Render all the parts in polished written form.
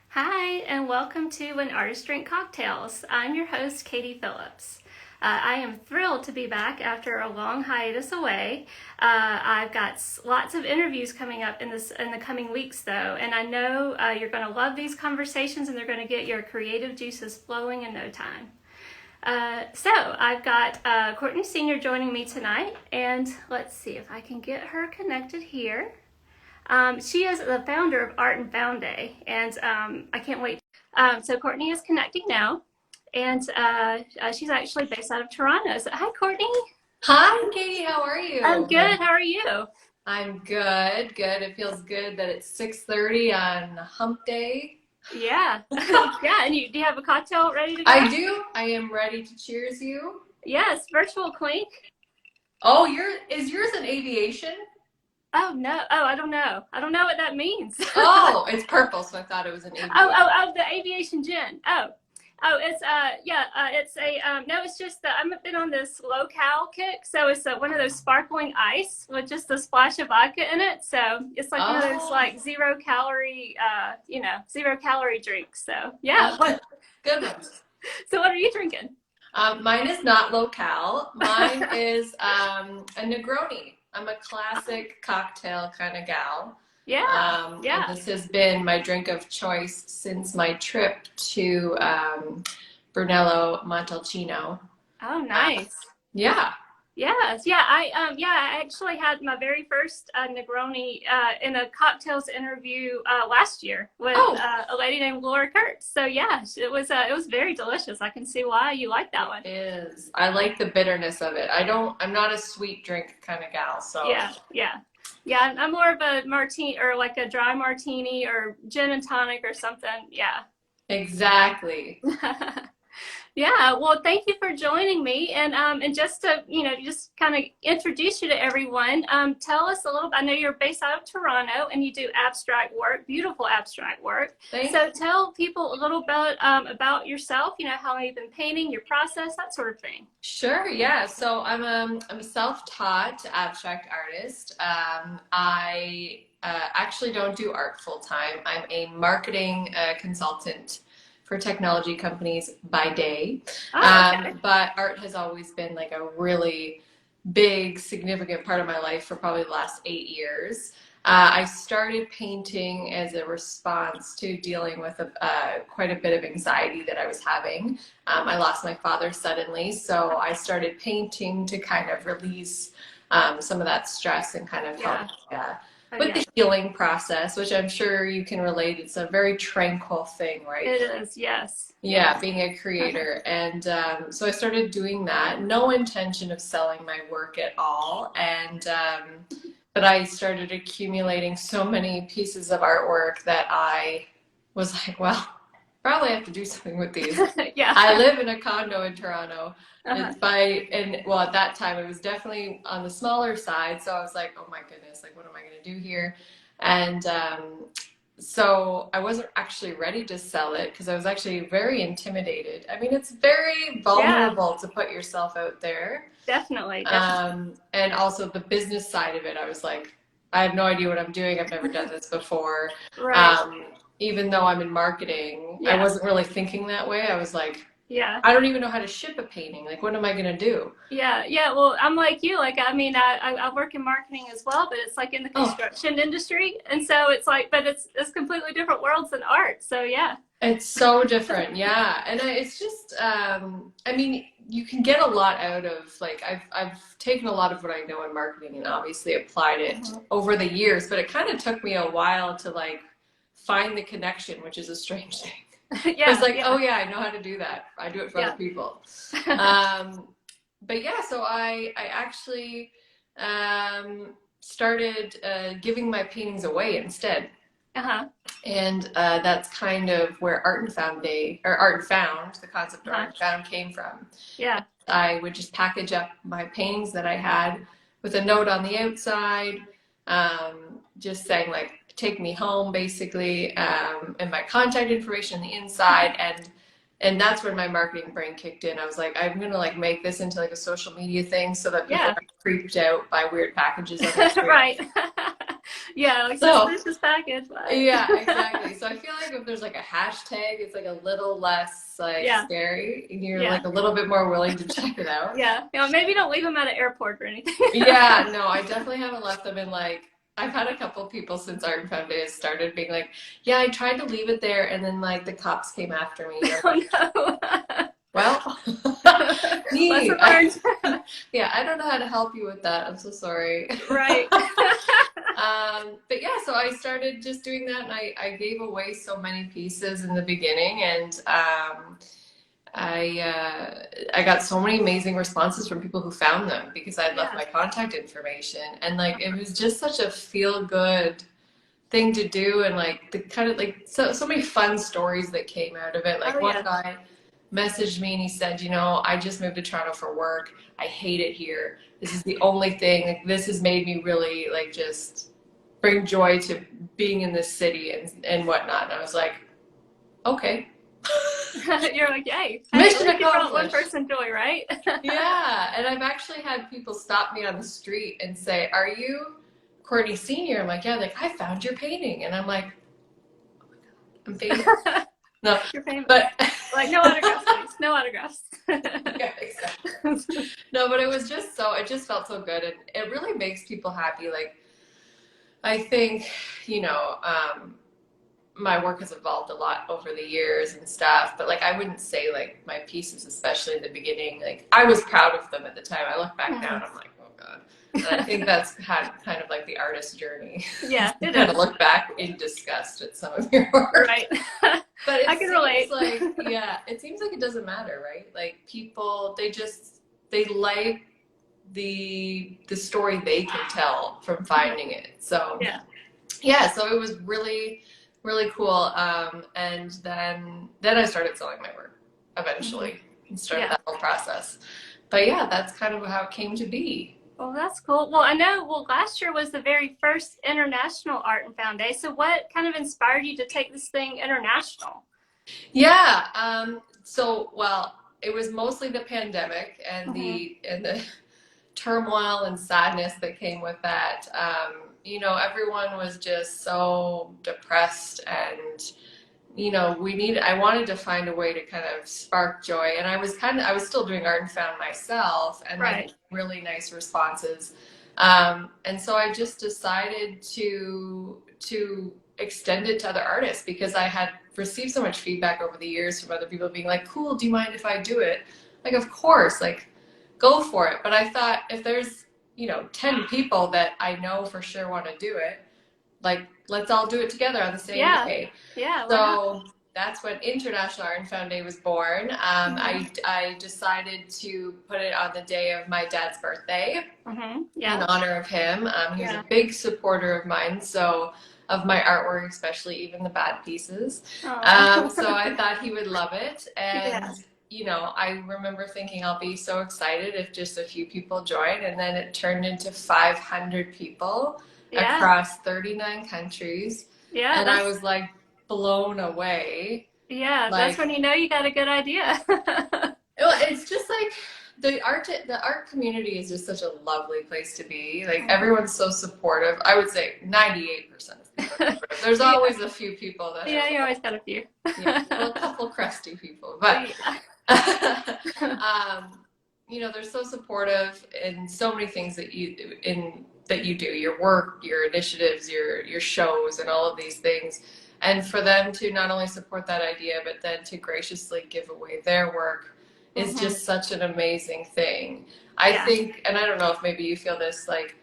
Hi, and welcome to When Artists Drink Cocktails. I'm your host, Katie Phillips. I am thrilled to be back after a long hiatus away. I've got lots of interviews coming up in the coming weeks, though, and I know you're going to love these conversations, and they're going to get your creative juices flowing in no time. So I've got Courtney Senior joining me tonight, and let's see if I can get her connected here. She is the founder of Art and Found Day, and I can't wait. So Courtney is connecting now, and she's actually based out of Toronto. So hi, Courtney. Hi, Katie. How are I'm you? good. How are you? I'm good. Good. It feels good that it's 6:30 on Hump Day. Yeah, yeah. And do you have a cocktail ready to go? I do. I am ready to cheers you. Yes, virtual clink. Oh, is yours an aviation? Oh no. Oh, I don't know. I don't know what that means. Oh, it's purple, so I thought it was an Oh, aviation. oh, oh, the aviation gin. Oh, it's yeah, it's a no, it's just I've been on this low cal kick, so it's one of those sparkling ice with just a splash of vodka in it. So it's like one of those Oh, like zero calorie, 0 calorie drinks. So yeah, oh, what? good one. So what are you drinking? Mine is not local. Mine is a Negroni. I'm a classic cocktail kind of gal. Yeah, And yeah. this has been my drink of choice since my trip to Brunello Montalcino. Oh, Uh, nice. yeah. Yes, yeah, I actually had my very first Negroni in a cocktails interview last year with Oh, a lady named Laura Kurtz. So yeah, it was very delicious. I can see why you like that one. it is. I like the bitterness of it. I'm not a sweet drink kind of gal, so Yeah, yeah, yeah. I'm more of a martini or like a dry martini or gin and tonic or something. Yeah. exactly. Yeah, well, thank you for joining me, and just to just kind of introduce you to everyone. Tell us a little. I know you're based out of Toronto, and you do abstract work, beautiful abstract work. Thank So tell people a little bit about yourself. You know, how long you've been painting, your process, that sort of thing. Sure, yeah. So I'm a self-taught abstract artist. I actually don't do art full time. I'm a marketing consultant for technology companies by day. Oh, okay. But art has always been like a really big, significant part of my life for probably the last 8 years. I started painting as a response to dealing with quite a bit of anxiety that I was having. I lost my father suddenly, so I started painting to kind of release some of that stress and kind of help Yeah. Oh, with yeah. the healing process, which I'm sure you can relate. It's a very tranquil thing, right? It is. Yes. Yeah, Yes. being a creator. And so I started doing that. No intention of selling my work at all. But I started accumulating so many pieces of artwork that I was like, well, probably have to do something with these. Yeah. I live in a condo in Toronto. Uh-huh. And well, at that time it was definitely on the smaller side. So I was like, oh my goodness, like, what am I going to do here? And so I wasn't actually ready to sell it because I was actually very intimidated. I mean, it's very Yeah. vulnerable to put yourself out there. Definitely. Definitely. And also the business side of it, I was like, I have no idea what I'm doing. I've never done this before. Right. Um, Even though I'm in marketing, I Yeah. wasn't really thinking that way. I was like, Yeah. I don't even know how to ship a painting. Like, what am I gonna do? Yeah, yeah. Well, I'm like you. Like, I mean, I work in marketing as well, but it's like in the Oh, construction industry, and so it's like, but it's completely different worlds than art. So yeah, it's so different, yeah. And it's just, I mean, you can get a lot out of like I've taken a lot of what I know in marketing and obviously applied it hmm over the years, but it kind of took me a while to like find the connection, which is a strange thing. I was yeah, like, oh yeah, yeah, I know how to do that. I do it for other yeah. people. Um, but yeah, so I actually started giving my paintings away instead. Uh-huh. And that's kind of where Art and Found Day, or Art and Found, the concept of Art Uh-huh. and Found came from. Yeah. I would just package up my paintings that I had with a note on the outside, just saying like, take me home, basically, and my contact information on the inside. And that's when my marketing brain kicked in. I was like, I'm gonna like make this into like a social media thing so that people Yeah. are freaked out by weird packages on the street. Right. Yeah, like So suspicious package. But yeah, exactly. So I feel like if there's like a hashtag, it's like a little less like yeah, scary, and you're yeah, like a little bit more willing to check it out. yeah. You know, maybe don't leave them at an airport or anything. Yeah, no, I definitely haven't left them in like I've had a couple people since Art and Found Day has started being like, yeah, I tried to leave it there and then like the cops came after me. I'm like, Oh no. well, Lesson me. learned. Yeah, I don't know how to help you with that. I'm so sorry. Right. But yeah, so I started just doing that, and I gave away so many pieces in the beginning, and I got so many amazing responses from people who found them because I'd left Yeah. my contact information, and like it was just such a feel good thing to do, and like the kind of like so many fun stories that came out of it. Oh Like one yeah. guy messaged me and he said, you know, I just moved to Toronto for work. I hate it here. This is the only thing. Like this has made me really like just bring joy to being in this city and whatnot. And I was like, okay. You're like, hey, at Mission least you brought one accomplished. person joy, right? Yeah. And I've actually had people stop me on the street and say, are you Courtney Senior? I'm like, yeah. Like, I found your painting. And I'm like, I'm famous. No, You're famous. but Like, no autographs, please. No autographs. yeah, exactly. No, but it was just so, it just felt so good. And it really makes people happy. Like, I think, you know, my work has evolved a lot over the years and stuff, but like I wouldn't say like my pieces, especially in the beginning, like I was proud of them at the time. I look back now and I'm like, oh God. And I think that's had kind of like the artist journey. Yeah, it Kind of is. look back in disgust at some of your work. Right. But it I can seems relate. like, yeah, it seems like it doesn't matter, right? Like people, they like the story they can tell from finding it. So Yeah. yeah, so it was really, really cool. And then I started selling my work eventually and started Yeah. that whole process. But yeah, that's kind of how it came to be. Well, that's cool. Well, I know, last year was the very first International Art and Found Day. So what kind of inspired you to take this thing international? Yeah. Well, it was mostly the pandemic and Mm-hmm. the turmoil and sadness that came with that. You know, everyone was just so depressed, and you know, I wanted to find a way to kind of spark joy. And I was still doing art and found myself and like Right. really nice responses. And so I just decided to extend it to other artists because I had received so much feedback over the years from other people being like, cool, do you mind if I do it? Like, of course, like, go for it. But I thought if there's, you know, 10 people that I know for sure want to do it, like, let's all do it together on the same Yeah. day. Yeah. Why not? So that's when International Art and Found Day was born. I decided to put it on the day of my dad's birthday Mm-hmm. in Yeah. honor of him. He was Yeah. a big supporter of mine, so of my artwork, especially even the bad pieces. Oh. So I thought he would love it. Yeah. And, you know, I remember thinking I'll be so excited if just a few people join. And then it turned into 500 people Yeah. across 39 countries. Yeah. And I was like blown away. That's Like, when you know you got a good idea. well, it's just like the art community is just such a lovely place to be. Like everyone's so supportive. I would say 98% of people are supportive. There's Yeah. always a few people that Yeah, are, you always got a few. yeah, well, a couple crusty people, but Yeah. you know, they're so supportive in so many things that you do, your work, your initiatives, your shows, and all of these things. And for them to not only support that idea, but then to graciously give away their work is Mhm. just such an amazing thing. I Yeah. think, and I don't know if maybe you feel this, like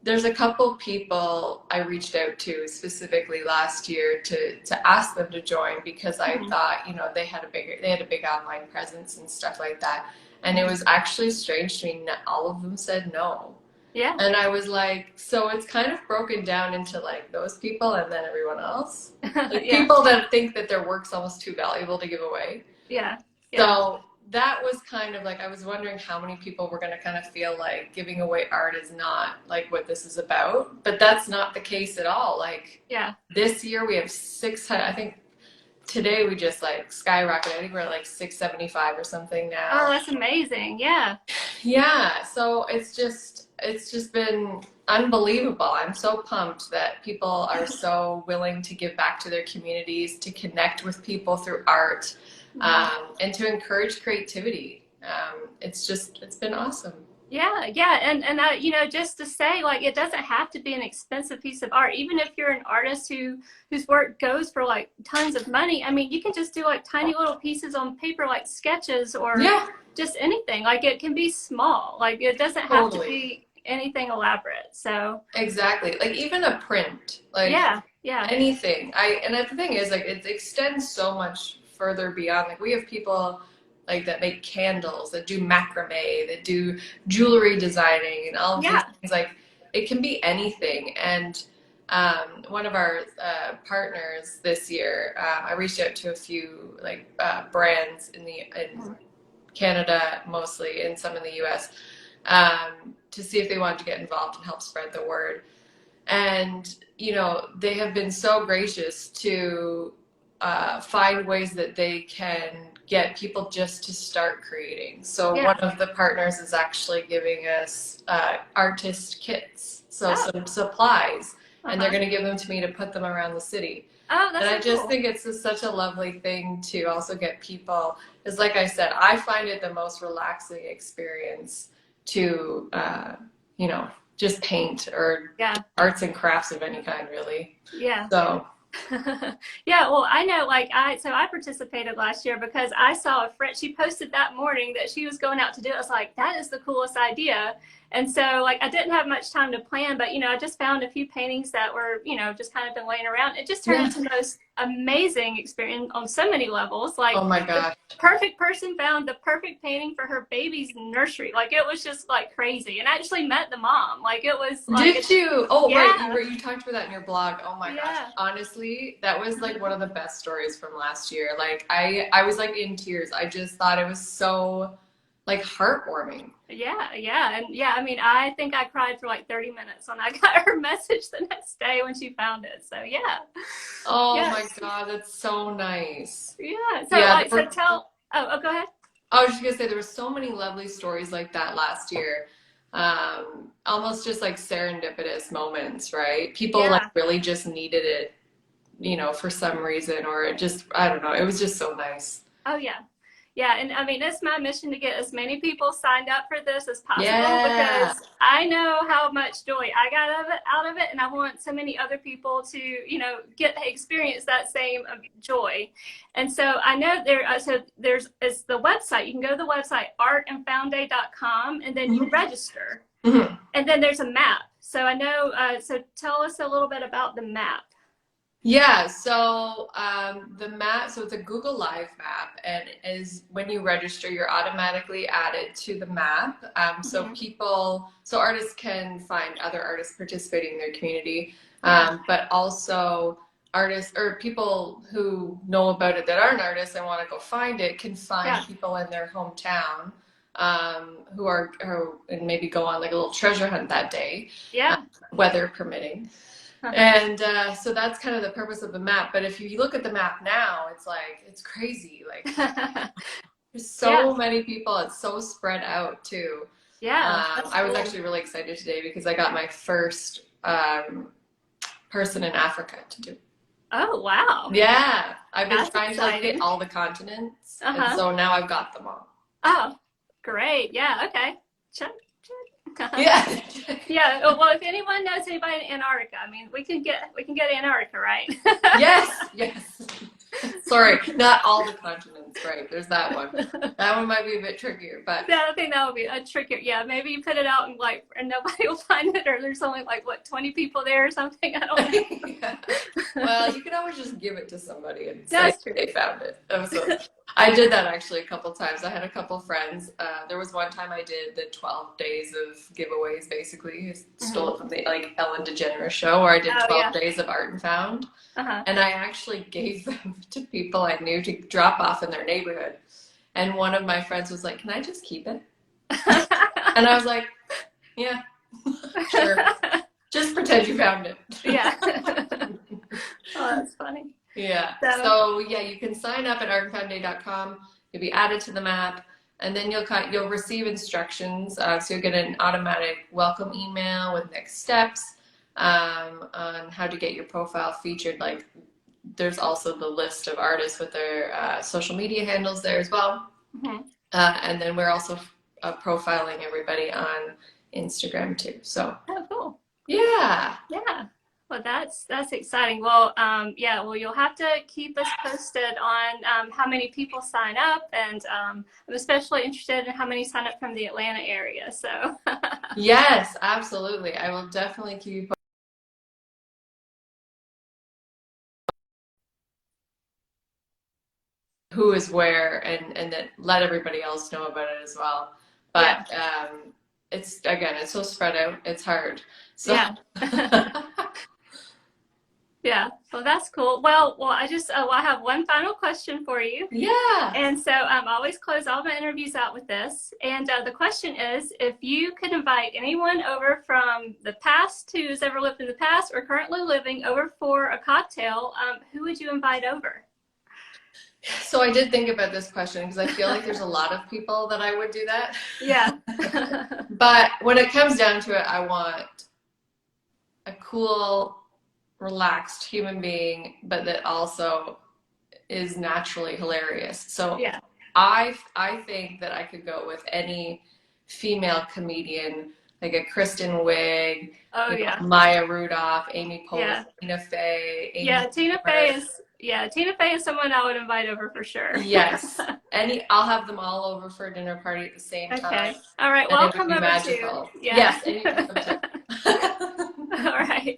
there's a couple people I reached out to specifically last year to ask them to join because I Mhm. thought, you know, they had a big online presence and stuff like that. And it was actually strange to me, all of them said no. Yeah. And I was like, so it's kind of broken down into like those people and then everyone else. Like Yeah. people that think that their work's almost too valuable to give away. Yeah. Yeah. So that was kind of like, I was wondering how many people were going to kind of feel like giving away art is not like what this is about. But that's not the case at all. Like Yeah. this year we have 600, I think today we just like skyrocketed. I think we're at like 675 or something now. Oh, that's amazing. Yeah. Yeah. So it's just been unbelievable. I'm so pumped that people are so willing to give back to their communities, to connect with people through art, and to encourage creativity. It's been awesome. Yeah, and you know, just to say, like, it doesn't have to be an expensive piece of art. Even if you're an artist whose work goes for like tons of money, I mean, you can just do like tiny little pieces on paper, like sketches or Yeah, just anything. Like, it can be small. Like, it doesn't have to totally. be anything elaborate. So Exactly. Like even a print, like yeah, anything. And the thing is, like, it extends so much further beyond. Like we have people like that make candles, that do macrame, that do jewelry designing, and all of these yeah. things. Like it can be anything. And one of our partners this year, I reached out to a few like brands in Canada mostly, and some in the U.S. To see if they wanted to get involved and help spread the word. And they have been so gracious to find ways that they can get people just to start creating. So Yeah. one of the partners is actually giving us artist kits, so Oh. some supplies, and they're Uh-huh. going to give them to me to put them around the city. Oh, And that's I so just cool. think it's such a lovely thing to also get people, because like I said, I find it the most relaxing experience to, just paint or Yeah. arts and crafts of any kind, really. Yeah. So, Yeah, well, I know, like, I participated last year because I saw a friend, she posted that morning that she was going out to do it. I was like, that is the coolest idea. And so, like, I didn't have much time to plan, but, I just found a few paintings that were, just kind of been laying around. It just turned yeah. into the most amazing experience on so many levels. Like, Oh my the gosh. perfect person found the perfect painting for her baby's nursery. Like, it was just, like, crazy. And I actually met the mom. Like, it was, like, Did you? Oh, right. yeah, You talked about that in your blog. Oh my gosh. yeah. Honestly, that was like one of the best stories from last year. Like I was like in tears. I just thought it was so like heartwarming. Yeah. And yeah, I mean, I think I cried for like 30 minutes when I got her message the next day when she found it. So yeah. Oh my Yes. God, that's so nice. Yeah. So Yeah, like, so tell, oh, go ahead. I was just gonna say there were so many lovely stories like that last year. Almost just like serendipitous moments, right? People like Yeah. really just needed it, for some reason, or it just, I don't know. It was just so nice. Oh yeah. Yeah, and I mean, it's my mission to get as many people signed up for this as possible Yeah. because I know how much joy I got out of it, and I want so many other people to, get experience that same joy. And so I know it's the website. You can go to the website artandfoundday.com, and then you register, Mhm. and then there's a map. So I know. So tell us a little bit about the map. Yeah, so the map, so it's a Google Live map, and is when you register, you're automatically added to the map. So Hmm. so artists can find other artists participating in their community, Yeah. but also artists or people who know about it that aren't artists and want to go find it can find Yeah. people in their hometown who and maybe go on like a little treasure hunt that day, uh, Yeah. weather permitting. Uh-huh. And so that's kind of the purpose of the map. But if you look at the map now, it's like, it's crazy. Like, there's Yeah. so many people. It's so spread out, too. Yeah. That's I was cool. actually really excited today because I got my first person in Africa to do. Oh, wow. Yeah. I've been That's trying to like hit exciting. all the continents. And Uh-huh. so now I've got them all. Oh, great. Yeah, okay. Check, check. Yeah. Yeah. Well, if anyone knows anybody in Antarctica, I mean, we can get Antarctica, right? Yes. Yes. Sorry, not all the continents, right? There's that one. That one might be a bit trickier, but Yeah, I think that would be a trickier. Yeah, maybe you put it out and like, and nobody will find it, or there's only like what 20 people there or something. I don't yeah. know. Well, you can always just give it to somebody and say That's true. they found it. I did that actually a couple times. I had a couple friends. There was one time I did the 12 days of giveaways, basically. I stole it from the like Ellen DeGeneres show, where I did Oh 12 yeah. days of art and found. Uh-huh. And I actually gave them to people I knew to drop off in their neighborhood. And one of my friends was like, "Can I just keep it?" And I was like, "Yeah, sure. Just pretend you found it." Yeah. Oh, that's funny. Yeah. So, So yeah, you can sign up at artandfoundday.com. You'll be added to the map. and then you'll receive instructions. So you'll get an automatic welcome email with next steps on how to get your profile featured. Like there's also the list of artists with their social media handles there as well. Mm-hmm. And then we're also profiling everybody on Instagram too. So oh, cool. Yeah. Well, that's exciting. Well, yeah. Well, you'll have to keep us posted on how many people sign up, and I'm especially interested in how many sign up from the Atlanta area. So. Yes, absolutely. I will definitely keep you posted who is where, and then let everybody else know about it as well. But it's so spread out. It's hard. So. Yeah. Yeah, well, that's cool. Well, I have one final question for you. Yeah. And so I always close all my interviews out with this. And the question is, if you could invite anyone over from the past who's ever lived in the past or currently living over for a cocktail, who would you invite over? So I did think about this question because I feel like there's a lot of people that I would do that. Yeah. But when it comes down to it, I want a cool, relaxed human being, but that also is naturally hilarious. So yeah. I think that I could go with any female comedian, like a Kristen Wiig, Maya Rudolph, Amy Poehler, Tina Fey. Tina Fey is someone I would invite over for sure. Yes. I'll have them all over for a dinner party at the same time. Okay. All right. Well, I'll come over magical. too. Yeah. Yes. And you can come too. All right.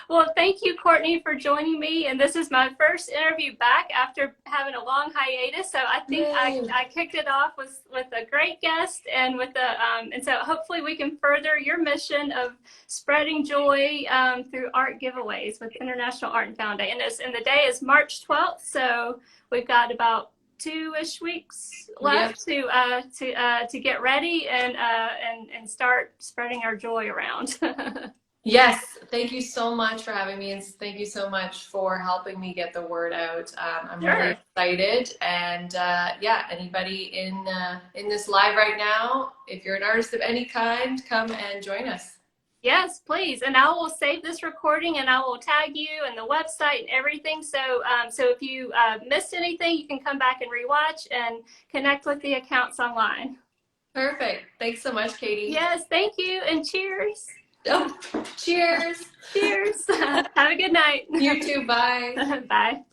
Well, thank you, Courtney, for joining me. And this is my first interview back after having a long hiatus. So I think I kicked it off with a great guest and and so hopefully we can further your mission of spreading joy through art giveaways with International Art and Found Day. And the day is March 12th. So we've got about 2-ish weeks left to get ready and start spreading our joy around. Yes, thank you so much for having me, and thank you so much for helping me get the word out. I'm really excited, and anybody in this live right now, if you're an artist of any kind, come and join us. Yes, please, and I will save this recording, and I will tag you and the website and everything. So, so if you missed anything, you can come back and rewatch and connect with the accounts online. Perfect. Thanks so much, Katie. Yes, thank you, and cheers. Oh, cheers. Cheers. Have a good night. You too. Bye. Bye.